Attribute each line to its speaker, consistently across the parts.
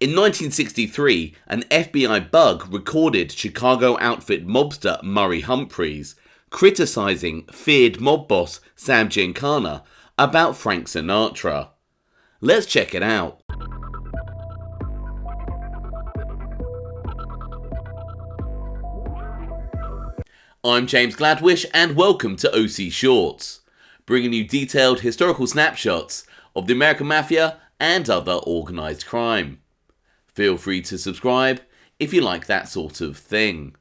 Speaker 1: In 1963, an FBI bug recorded Chicago outfit mobster Murray Humphreys criticising feared mob boss Sam Giancana about Frank Sinatra. Let's check it out. I'm James Gladwish and welcome to OC Shorts, bringing you detailed historical snapshots of the American Mafia and other organised crime. Feel free to subscribe if you like that sort of thing.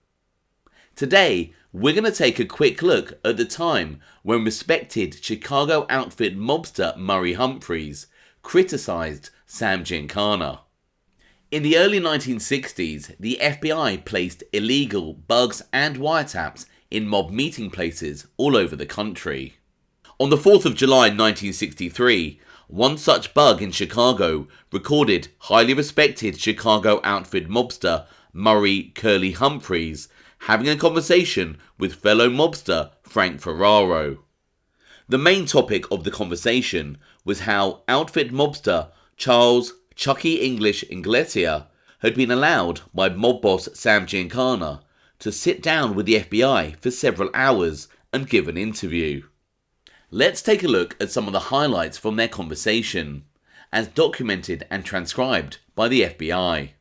Speaker 1: Today, we're going to take a quick look at the time when respected Chicago outfit mobster Murray Humphreys criticised Sam Giancana. In the early 1960s, the FBI placed illegal bugs and wiretaps in mob meeting places all over the country. On the 4th of July 1963, one such bug in Chicago recorded highly respected Chicago outfit mobster Murray "Curly" Humphreys having a conversation with fellow mobster Frank Ferraro. The main topic of the conversation was how outfit mobster Charles Chuckie English had been allowed by mob boss Sam Giancana to sit down with the FBI for several hours and give an interview. Let's take a look at some of the highlights from their conversation, as documented and transcribed by the FBI.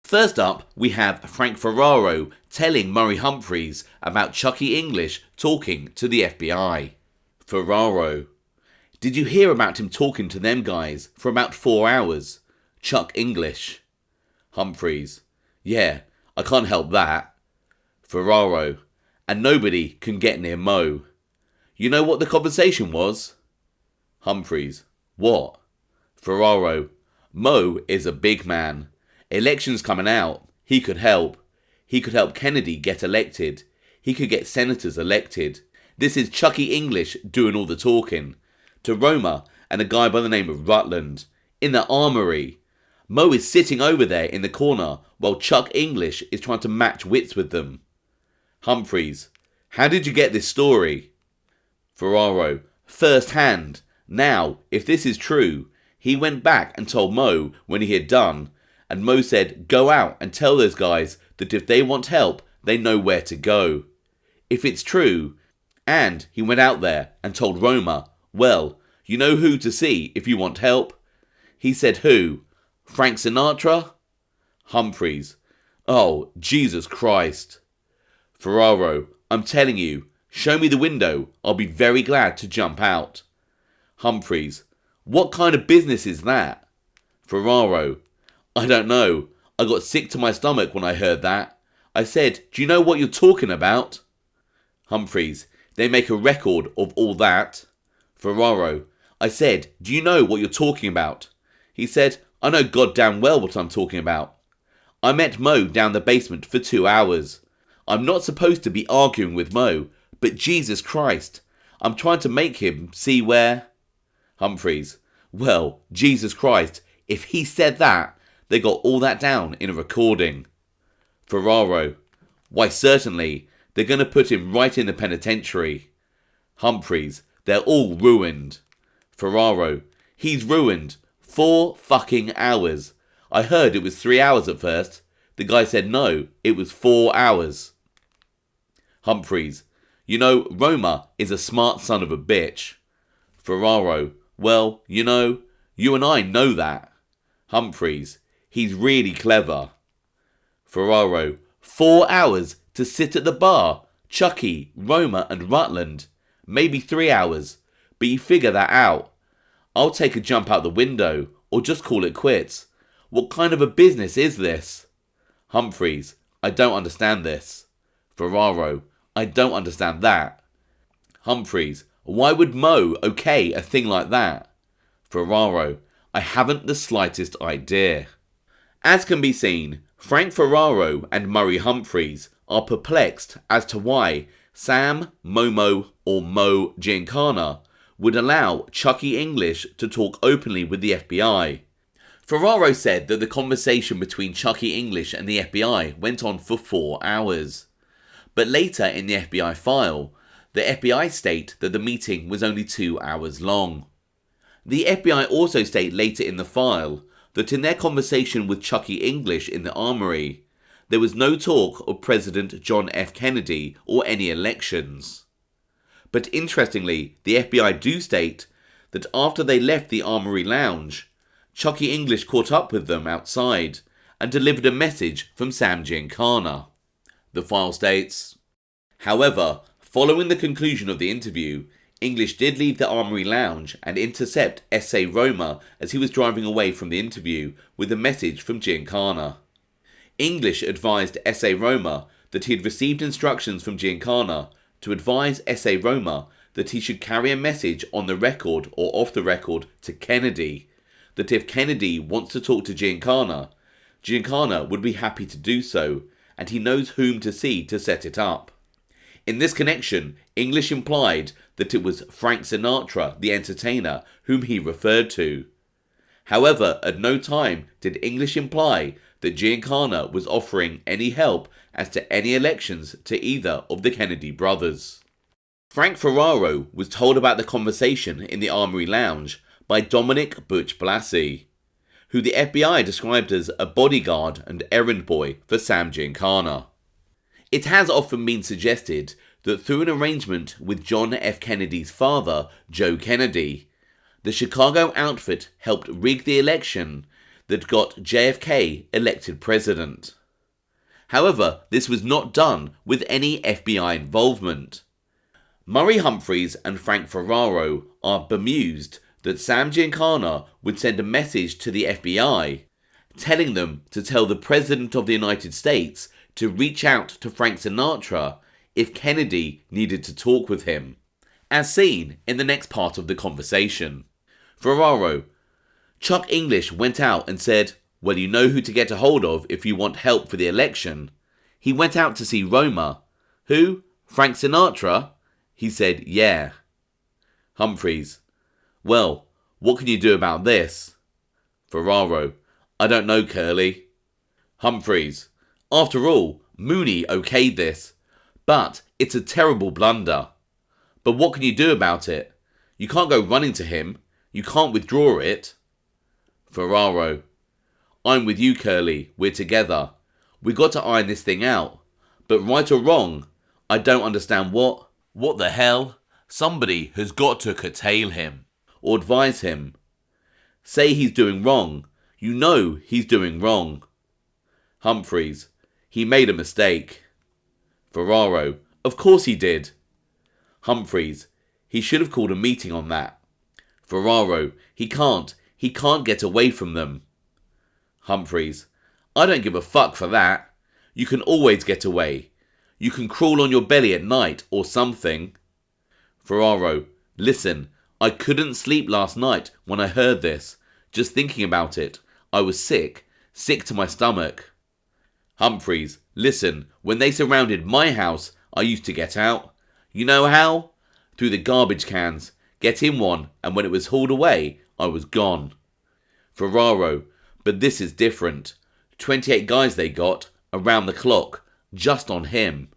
Speaker 1: First up, we have Frank Ferraro telling Murray Humphreys about Chuckie English talking to the FBI. Ferraro: "Did you hear about him talking to them guys for about 4 hours? Chuck English." Humphreys: "Yeah, I can't help that." Ferraro: "And nobody can get near Mo. You know what the conversation was?" Humphreys: "What?" Ferraro: "Mo is a big man. Elections coming out. He could help. He could help Kennedy get elected. He could get senators elected. This is Chuckie English doing all the talking. To Roma and a guy by the name of Rutland. In the armory. Mo is sitting over there in the corner while Chuck English is trying to match wits with them." Humphreys: "How did you get this story?" Ferraro: "First hand. Now, if this is true, he went back and told Mo when he had done, and Mo said, go out and tell those guys that if they want help, they know where to go. If it's true, and he went out there and told Roma, well, you know who to see if you want help. He said who? Frank Sinatra?" Humphreys: "Oh, Jesus Christ." Ferraro: "I'm telling you, show me the window. I'll be very glad to jump out." Humphreys: "What kind of business is that?" Ferraro: "I don't know. I got sick to my stomach when I heard that. I said, do you know what you're talking about?" Humphreys: "They make a record of all that." Ferraro: "I said, do you know what you're talking about?" He said, "I know goddamn well what I'm talking about. I met Mo down the basement for 2 hours. I'm not supposed to be arguing with Mo, but Jesus Christ, I'm trying to make him see where..." Humphreys: "Well, Jesus Christ, if he said that, they got all that down in a recording." Ferraro: "Why certainly, they're going to put him right in the penitentiary." Humphreys: "They're all ruined." Ferraro: "He's ruined. 4 fucking hours. I heard it was 3 hours at first. The guy said no, it was 4 hours. Humphreys: "You know, Roma is a smart son of a bitch." Ferraro: "Well, you know, you and I know that." Humphreys: "He's really clever." Ferraro: 4 hours to sit at the bar, Chuckie, Roma and Rutland. Maybe 3 hours, but you figure that out. I'll take a jump out the window, or just call it quits. What kind of a business is this?" Humphreys: "I don't understand this." Ferraro: "I don't understand that." Humphreys: "Why would Mo okay a thing like that?" Ferraro: "I haven't the slightest idea." As can be seen, Frank Ferraro and Murray Humphreys are perplexed as to why Sam, Momo, or Mo Giancana would allow Chuckie English to talk openly with the FBI. Ferraro said that the conversation between Chuckie English and the FBI went on for 4 hours. But later in the FBI file, the FBI state that the meeting was only 2 hours long. The FBI also state later in the file that in their conversation with Chuckie English in the armory, there was no talk of President John F. Kennedy or any elections. But interestingly, the FBI do state that after they left the armory lounge, Chuckie English caught up with them outside and delivered a message from Sam Giancana. The file states, however, following the conclusion of the interview, English did leave the armory lounge and intercept S.A. Roma as he was driving away from the interview with a message from Giancana. English advised S.A. Roma that he had received instructions from Giancana to advise S.A. Roma that he should carry a message on the record or off the record to Kennedy, that if Kennedy wants to talk to Giancana, Giancana would be happy to do so, and he knows whom to see to set it up. In this connection, English implied that it was Frank Sinatra, the entertainer, whom he referred to. However, at no time did English imply that Giancana was offering any help as to any elections to either of the Kennedy brothers. Frank Ferraro was told about the conversation in the Armory Lounge by Dominic Butch Blasi, who the FBI described as a bodyguard and errand boy for Sam Giancana. It has often been suggested that through an arrangement with John F. Kennedy's father, Joe Kennedy, the Chicago outfit helped rig the election that got JFK elected president. However, this was not done with any FBI involvement. Murray Humphreys and Frank Ferraro are bemused that Sam Giancana would send a message to the FBI telling them to tell the President of the United States to reach out to Frank Sinatra if Kennedy needed to talk with him, as seen in the next part of the conversation. Ferraro: Chuck English went out and said, well, you know who to get a hold of if you want help for the election. He went out to see Roma. Who? Frank Sinatra? He said, yeah. Humphreys: well, what can you do about this? Ferraro: I don't know, Curly. Humphreys: after all, Mooney okayed this, but it's a terrible blunder. But what can you do about it? You can't go running to him. You can't withdraw it. Ferraro: I'm with you, Curly. We're together. We got to iron this thing out. But right or wrong, I don't understand what the hell? Somebody has got to curtail him. Or advise him. Say he's doing wrong. You know he's doing wrong. Humphreys: he made a mistake. Ferraro: of course he did. Humphreys: he should have called a meeting on that. Ferraro: he can't get away from them. Humphreys: I don't give a fuck for that. You can always get away. You can crawl on your belly at night or something. Ferraro: listen, I couldn't sleep last night when I heard this. Just thinking about it, I was sick to my stomach. Humphreys: listen, when they surrounded my house, I used to get out. You know how? Through the garbage cans, get in one, and when it was hauled away, I was gone. Ferraro: but this is different. 28 guys they got, around the clock, just on him.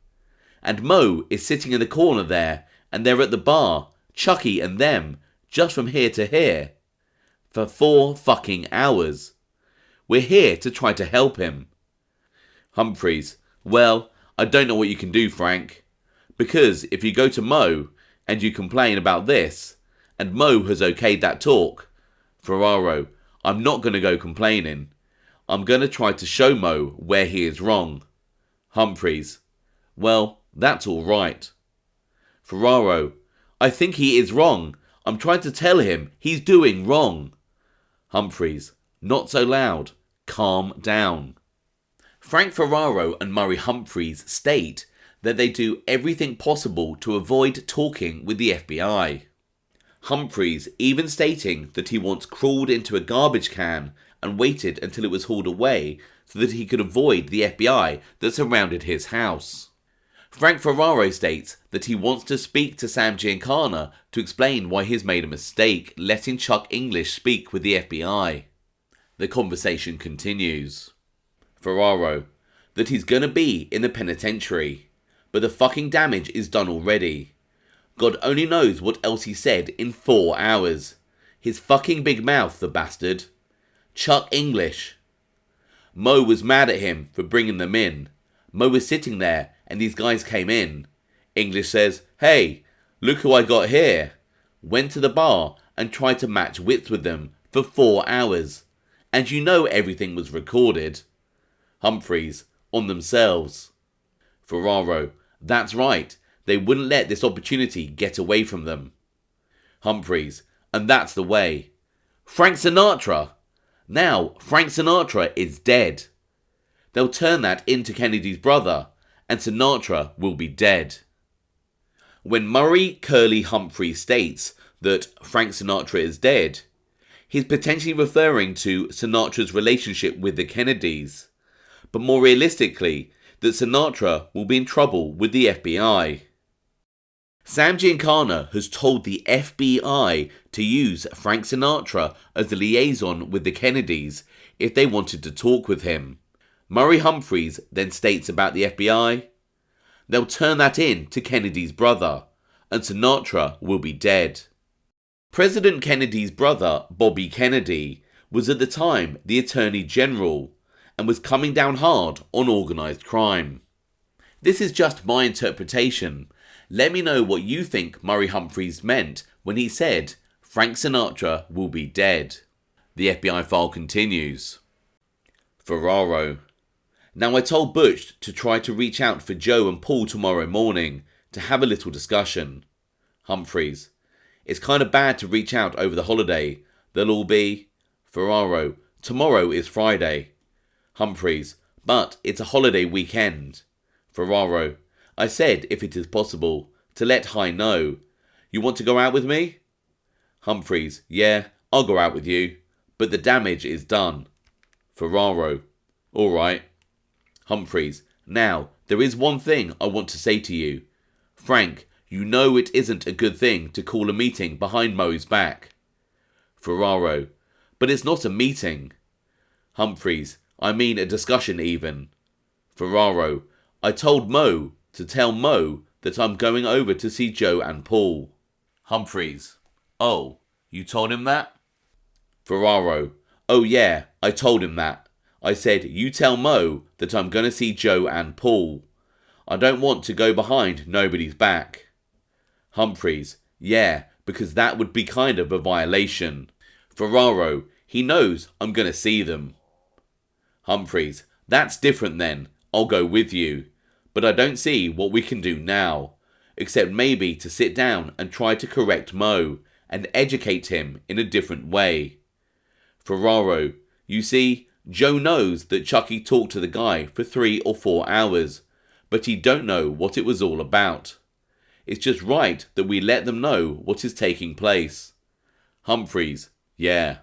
Speaker 1: And Mo is sitting in the corner there, and they're at the bar, Chuckie and them, just from here to here. For 4 fucking hours. We're here to try to help him. Humphreys: well, I don't know what you can do, Frank. Because if you go to Mo, and you complain about this, and Mo has okayed that talk. Ferraro: I'm not going to go complaining. I'm going to try to show Mo where he is wrong. Humphreys: well, that's all right. Ferraro: I think he is wrong. I'm trying to tell him he's doing wrong. Humphreys: not so loud. Calm down. Frank Ferraro and Murray Humphreys state that they do everything possible to avoid talking with the FBI. Humphreys even stating that he once crawled into a garbage can and waited until it was hauled away so that he could avoid the FBI that surrounded his house. Frank Ferraro states that he wants to speak to Sam Giancana to explain why he's made a mistake letting Chuck English speak with the FBI. The conversation continues. Ferraro: that he's gonna be in the penitentiary, but the fucking damage is done already. God only knows what else he said in 4 hours. His fucking big mouth, the bastard. Chuck English. Mo was mad at him for bringing them in. Mo was sitting there and these guys came in. English says, "Hey, look who I got here." Went to the bar and tried to match wits with them for 4 hours. And you know everything was recorded. Humphreys, on themselves. Ferraro, that's right, they wouldn't let this opportunity get away from them. Humphreys, and that's the way. Frank Sinatra! Now, Frank Sinatra is dead. They'll turn that into Kennedy's brother, and Sinatra will be dead. When Murray Curly Humphreys states that Frank Sinatra is dead, he's potentially referring to Sinatra's relationship with the Kennedys, but more realistically, that Sinatra will be in trouble with the FBI. Sam Giancana has told the FBI to use Frank Sinatra as the liaison with the Kennedys if they wanted to talk with him. Murray Humphreys then states about the FBI, they'll turn that in to Kennedy's brother, and Sinatra will be dead. President Kennedy's brother, Bobby Kennedy, was at the time the Attorney General and was coming down hard on organised crime. This is just my interpretation. Let me know what you think Murray Humphreys meant when he said, Frank Sinatra will be dead. The FBI file continues. Ferraro. Now I told Butch to try to reach out for Joe and Paul tomorrow morning to have a little discussion. Humphreys. It's kind of bad to reach out over the holiday. They'll all be... Ferraro. Tomorrow is Friday. Humphreys. But it's a holiday weekend. Ferraro. I said, if it is possible, to let High know. You want to go out with me? Humphreys. Yeah, I'll go out with you. But the damage is done. Ferraro. All right. Humphreys. Now, there is one thing I want to say to you. Frank, you know it isn't a good thing to call a meeting behind Mo's back. Ferraro. But it's not a meeting. Humphreys. I mean a discussion even. Ferraro. I told Mo to tell Mo that I'm going over to see Joe and Paul. Humphreys. Oh, you told him that? Ferraro. Oh yeah, I told him that. I said, you tell Mo that I'm going to see Joe and Paul. I don't want to go behind nobody's back. Humphreys. Yeah, because that would be kind of a violation. Ferraro. He knows I'm going to see them. Humphreys. That's different then. I'll go with you. But I don't see what we can do now, except maybe to sit down and try to correct Mo and educate him in a different way. Ferraro. You see, Joe knows that Chuckie talked to the guy for 3 or 4 hours, but he don't know what it was all about. It's just right that we let them know what is taking place. Humphreys. Yeah.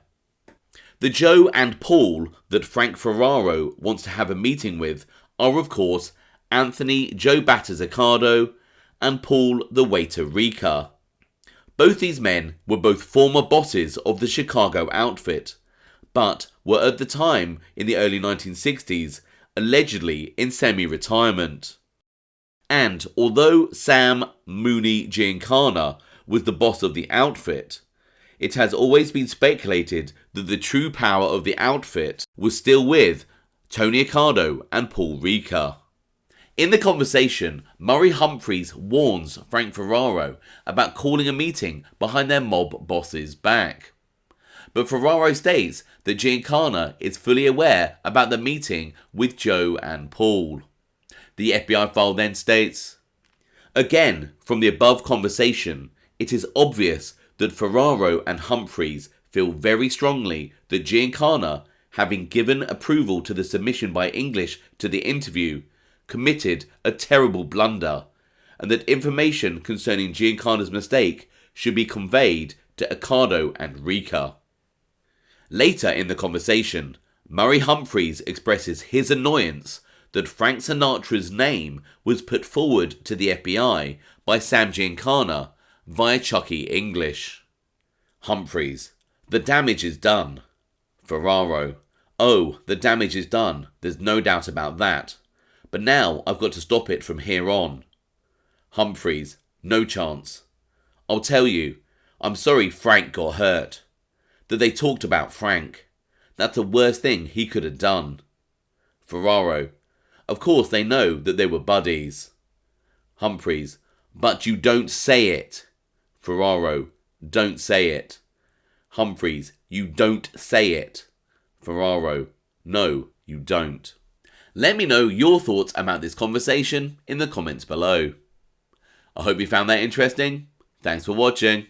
Speaker 1: The Joe and Paul that Frank Ferraro wants to have a meeting with are of course Anthony Joe Batters Accardo and Paul the waiter Ricca. Both these men were both former bosses of the Chicago outfit, but were at the time in the early 1960s allegedly in semi-retirement. And although Sam Mooney Giancana was the boss of the outfit, it has always been speculated that the true power of the outfit was still with Tony Accardo and Paul Ricca. In the conversation, Murray Humphreys warns Frank Ferraro about calling a meeting behind their mob boss's back. But Ferraro states that Giancana is fully aware about the meeting with Joe and Paul. The FBI file then states, again, from the above conversation, it is obvious that Ferraro and Humphreys feel very strongly that Giancana, having given approval to the submission by English to the interview, committed a terrible blunder, and that information concerning Giancana's mistake should be conveyed to Accardo and Ricca. Later in the conversation, Murray Humphreys expresses his annoyance that Frank Sinatra's name was put forward to the FBI by Sam Giancana via Chuckie English. Humphreys. The damage is done. Ferraro. Oh, the damage is done. There's no doubt about that. But now I've got to stop it from here on. Humphreys. No chance. I'll tell you. I'm sorry Frank got hurt. That they talked about Frank. That's the worst thing he could have done. Ferraro. Of course they know that they were buddies. Humphreys. But you don't say it. Ferraro. Don't say it. Humphreys. You don't say it. Ferraro. No, you don't. Let me know your thoughts about this conversation in the comments below. I hope you found that interesting. Thanks for watching.